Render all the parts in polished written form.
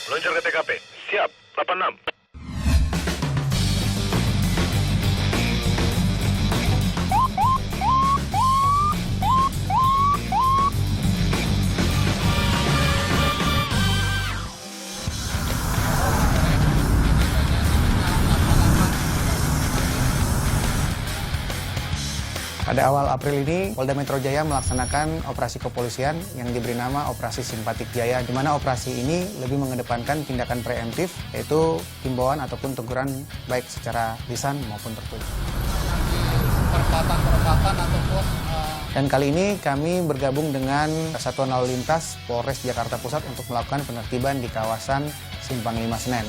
Meluncur ke TKP. Siap, 86. Pada awal April ini, Polda Metro Jaya melaksanakan operasi kepolisian yang diberi nama Operasi Simpatik Jaya, di mana operasi ini lebih mengedepankan tindakan preemptif, yaitu himbauan ataupun teguran baik secara lisan maupun tertulis. Perempatan ataupun dan kali ini kami bergabung dengan Satuan Lalu Lintas Polres Jakarta Pusat untuk melakukan penertiban di kawasan Simpang 5 Senen.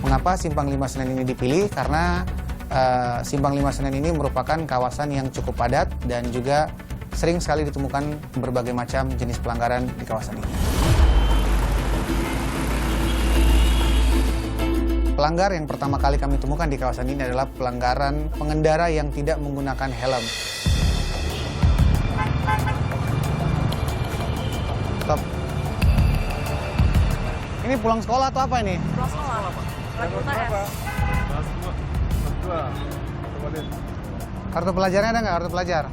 Mengapa Simpang 5 Senen ini dipilih? Karena Simpang 5 Senen ini merupakan kawasan yang cukup padat dan juga sering sekali ditemukan berbagai macam jenis pelanggaran di kawasan ini. Pelanggar yang pertama kali kami temukan di kawasan ini adalah pelanggaran pengendara yang tidak menggunakan helm. Stop. Ini pulang sekolah atau apa ini? Pulang sekolah, Pak. Lagi UTS. Kartu pelajarnya ada nggak? Kartu pelajar?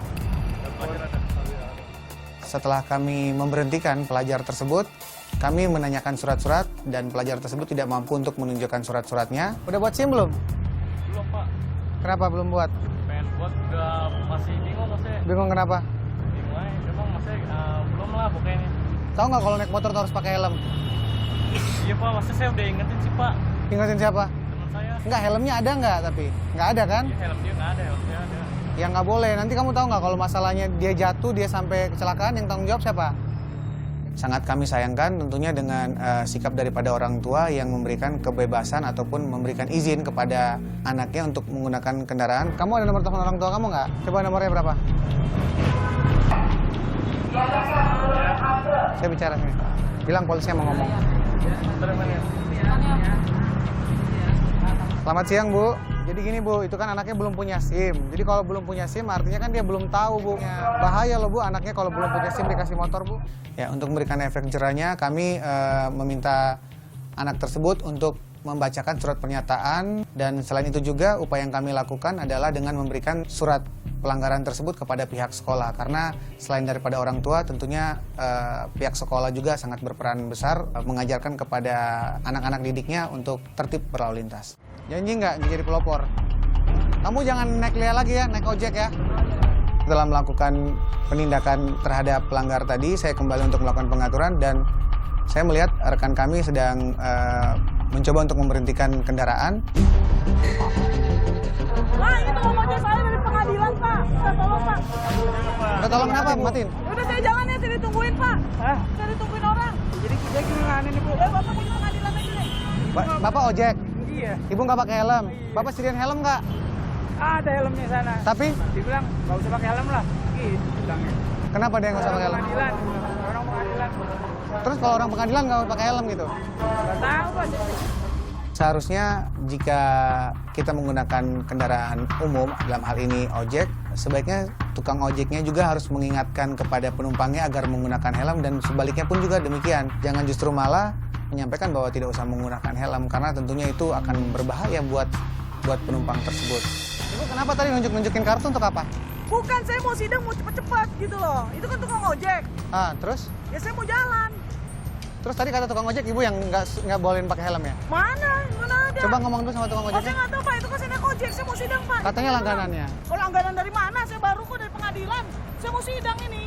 Setelah kami memberhentikan pelajar tersebut, kami menanyakan surat-surat dan pelajar tersebut tidak mampu untuk menunjukkan surat-suratnya. Udah buat SIM belum? Belum, Pak. Kenapa belum buat? Pengen buat udah masih bingung maksudnya. Bingung kenapa? Bingung aja, memang maksudnya belum lah pokoknya. Tahu nggak kalau naik motor tuh harus pakai helm? Iya, Pak, maksudnya saya udah ingetin sih, Pak. Ingatin siapa? Teman saya. Enggak, helmnya ada nggak tapi? Nggak ada kan? Iya, helm dia nggak ada, helm dia ada. Ya nggak boleh. Nanti kamu tahu nggak kalau masalahnya dia jatuh, dia sampai kecelakaan, yang tanggung jawab siapa? Sangat kami sayangkan tentunya dengan sikap daripada orang tua yang memberikan kebebasan ataupun memberikan izin kepada anaknya untuk menggunakan kendaraan. Kamu ada nomor telepon orang tua kamu nggak? Coba nomornya berapa? Saya bicara sini. Bilang polisi mau ngomong. Selamat siang, Bu. Jadi gini, Bu, itu kan anaknya belum punya SIM. Jadi kalau belum punya SIM artinya kan dia belum tahu, Bu. Bahaya loh, Bu, anaknya kalau belum punya SIM dikasih motor, Bu. Ya, untuk memberikan efek jerahnya kami meminta anak tersebut untuk membacakan surat pernyataan, dan selain itu juga upaya yang kami lakukan adalah dengan memberikan surat pelanggaran tersebut kepada pihak sekolah, karena selain daripada orang tua tentunya pihak sekolah juga sangat berperan besar mengajarkan kepada anak-anak didiknya untuk tertib berlalu lintas. Janji nggak jadi pelopor? Kamu jangan naik Lia lagi ya, naik ojek ya. Setelah melakukan penindakan terhadap pelanggar tadi, saya kembali untuk melakukan pengaturan dan saya melihat rekan kami sedang mencoba untuk memberhentikan kendaraan. Pak, ini tukang ojek saya dari pengadilan, Pak. Saya tolong, Pak. Udah tolong kenapa? Matiin. Udah saya jalan ya, saya ditungguin, Pak. Hah? Saya ditungguin orang. Jadi dia gimana nih, Bu? Bapak mau di pengadilan aja deh. Bapak ojek? Iya. Ibu nggak pakai helm? Bapak sediain helm nggak? Ada helmnya sana. Tapi Dibilang nggak usah pakai helm lah. Gitu bilangnya. kenapa dia nggak usah pakai helm? Pengadilan. Orang pengadilan. Terus kalau orang pengadilan nggak pakai helm gitu? Nggak tahu, Pak. Seharusnya jika kita menggunakan kendaraan umum, dalam hal ini ojek, sebaiknya tukang ojeknya juga harus mengingatkan kepada penumpangnya agar menggunakan helm, dan sebaliknya pun juga demikian. Jangan justru malah menyampaikan bahwa tidak usah menggunakan helm, karena tentunya itu akan berbahaya buat penumpang tersebut. Ibu kenapa tadi nunjukin kartu untuk apa? Bukan, saya mau sidang, mau cepet-cepet gitu loh. Itu kan tukang ojek. Ah, terus? Ya saya mau jalan. Terus tadi kata tukang ojek, ibu yang nggak bolehin pakai helm ya? Mana? Mana ada? Coba ngomong dulu sama tukang Oh, saya ojeknya. nggak tahu, Pak. Itu kan saya naik ojek. Saya mau sidang, Pak. Katanya langganannya. Oh, langganan dari mana? Saya baru kok dari pengadilan. Saya mau sidang ini.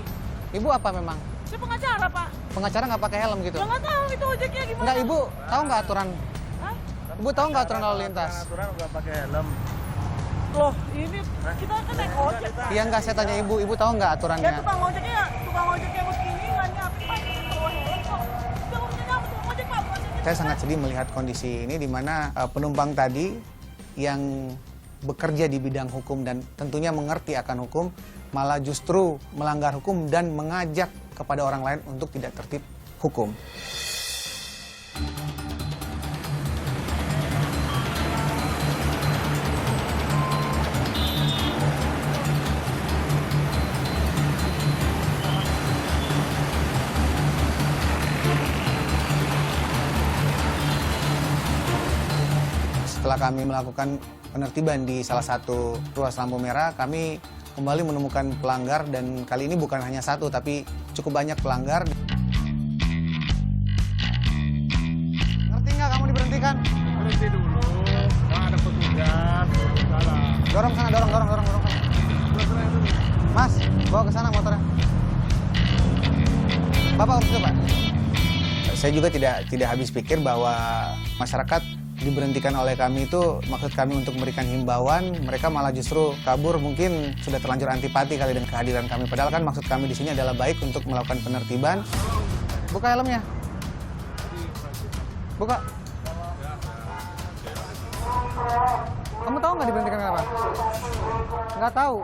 Ibu apa memang? Saya pengacara, Pak. Pengacara nggak pakai helm gitu? Ya nggak tahu itu ojeknya gimana. Enggak, ibu tahu nggak aturan? Hah? Ibu tahu nggak aturan lalu lintas? Aturan nggak pakai helm. Loh, ini kita kan naik ojek. Iya nggak, saya tanya ibu tahu nggak Ya aturannya? tukang ojeknya begini nggak nyiapin, Pak. Bawa helm kok. Udah urusannya apa tukang ojek, Pak? Bukan ojek. Saya sangat sedih melihat kondisi ini di mana penumpang tadi yang bekerja di bidang hukum dan tentunya mengerti akan hukum, malah justru melanggar hukum dan mengajak kepada orang lain untuk tidak tertib hukum. setelah kami melakukan penertiban di salah satu ruas lampu merah, kami kembali menemukan pelanggar dan kali ini bukan hanya satu tapi cukup banyak pelanggar. Ngerti nggak kamu diberhentikan? Berhenti dulu. Nah, ada petugas. Salah. Dorong sana, dorong. Mas, bawa ke sana motornya. Bapak urus itu, Pak. Saya juga tidak habis pikir bahwa masyarakat diberhentikan oleh kami itu maksud kami untuk memberikan himbauan, mereka malah justru kabur, mungkin sudah terlanjur antipati kali dengan kehadiran kami. Padahal kan maksud kami di sini adalah baik untuk melakukan penertiban. Buka helmnya. Buka. Kamu tahu nggak diberhentikan kenapa? Nggak tahu.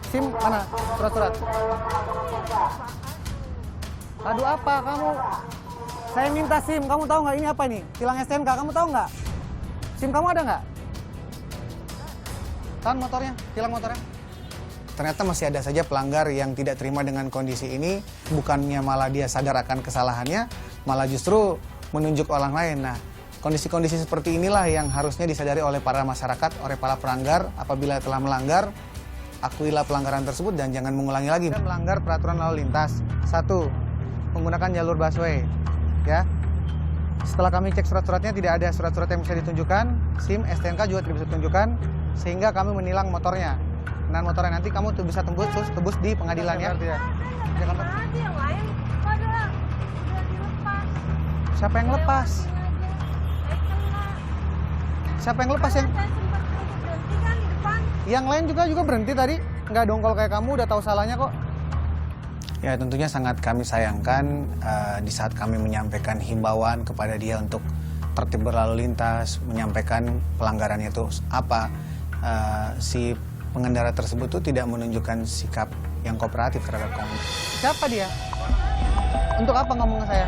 SIM mana? Surat-surat. Aduh apa kamu? Saya minta SIM, kamu tahu nggak ini apa ini? Tilang STNK, kamu tahu nggak? SIM kamu ada nggak? Tahan motornya, tilang motornya. Ternyata masih ada saja pelanggar yang tidak terima dengan kondisi ini. Bukannya malah dia sadar akan kesalahannya, malah justru menunjuk orang lain. Nah, kondisi-kondisi seperti inilah yang harusnya disadari oleh para masyarakat, oleh para pelanggar. Apabila telah melanggar, akuilah pelanggaran tersebut dan jangan mengulangi lagi. Melanggar peraturan lalu lintas. 1. Menggunakan jalur busway. Ya. Setelah kami cek surat-suratnya tidak ada surat-surat yang bisa ditunjukkan, SIM, STNK juga tidak bisa ditunjukkan, sehingga kami menilang motornya. Dan motornya nanti kamu tuh bisa tebus di pengadilan ya. Yang lain udah dilepas. Siapa yang lepas? Siapa yang lepas yang? Saya sempat berhenti kan di depan. Yang lain juga berhenti tadi, nggak dongkol kayak kamu, udah tahu salahnya kok. Ya tentunya sangat kami sayangkan di saat kami menyampaikan himbauan kepada dia untuk tertib berlalu lintas, menyampaikan pelanggarannya itu apa, si pengendara tersebut tuh tidak menunjukkan sikap yang kooperatif terhadap kami. Siapa dia? Untuk apa ngomong ke saya?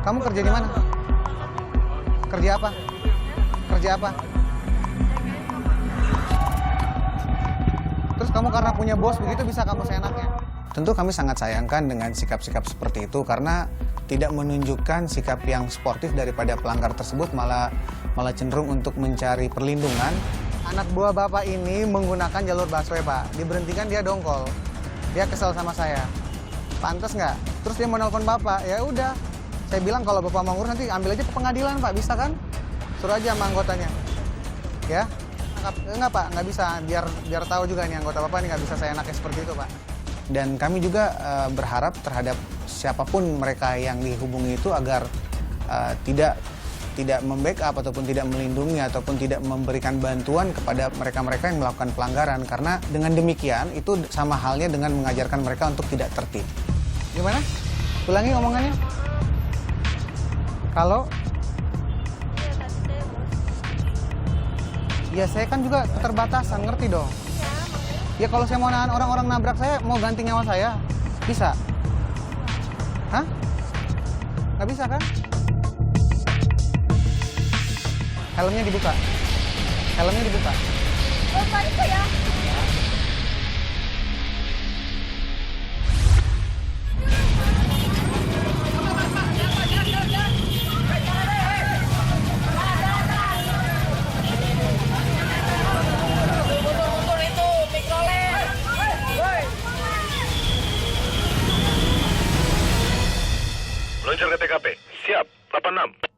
Kamu kerja di mana? Kerja apa? Kerja apa? Terus kamu karena punya bos begitu bisa kamu seenaknya? Tentu kami sangat sayangkan dengan sikap-sikap seperti itu karena tidak menunjukkan sikap yang sportif daripada pelanggar tersebut, malah cenderung untuk mencari perlindungan. Anak buah bapak ini menggunakan jalur busway, Pak. Diberhentikan dia dongkol. Dia kesel sama saya. Pantes nggak? Terus dia mau nelfon bapak. Ya udah. Saya bilang kalau bapak mau ngurus nanti ambil aja ke pengadilan, Pak. Bisa kan? Suruh aja sama anggotanya. Ya? Enggak, Pak. Nggak bisa. Biar tahu juga nih anggota bapak ini nggak bisa saya enaknya seperti itu, Pak. Dan kami juga berharap terhadap siapapun mereka yang dihubungi itu agar tidak membackup ataupun tidak melindungi ataupun tidak memberikan bantuan kepada mereka-mereka yang melakukan pelanggaran. Karena dengan demikian itu sama halnya dengan mengajarkan mereka untuk tidak tertib. Gimana? Ulangi omongannya. Kalau ya saya kan juga keterbatasan, ngerti dong? Ya kalau saya mau nahan orang-orang nabrak saya, mau ganti nyawa saya, bisa? Hah? Nggak bisa kan? Helmnya dibuka. Helmnya dibuka. Oh, Pak, itu ya? Meluncur ke TKP. Siap, 86.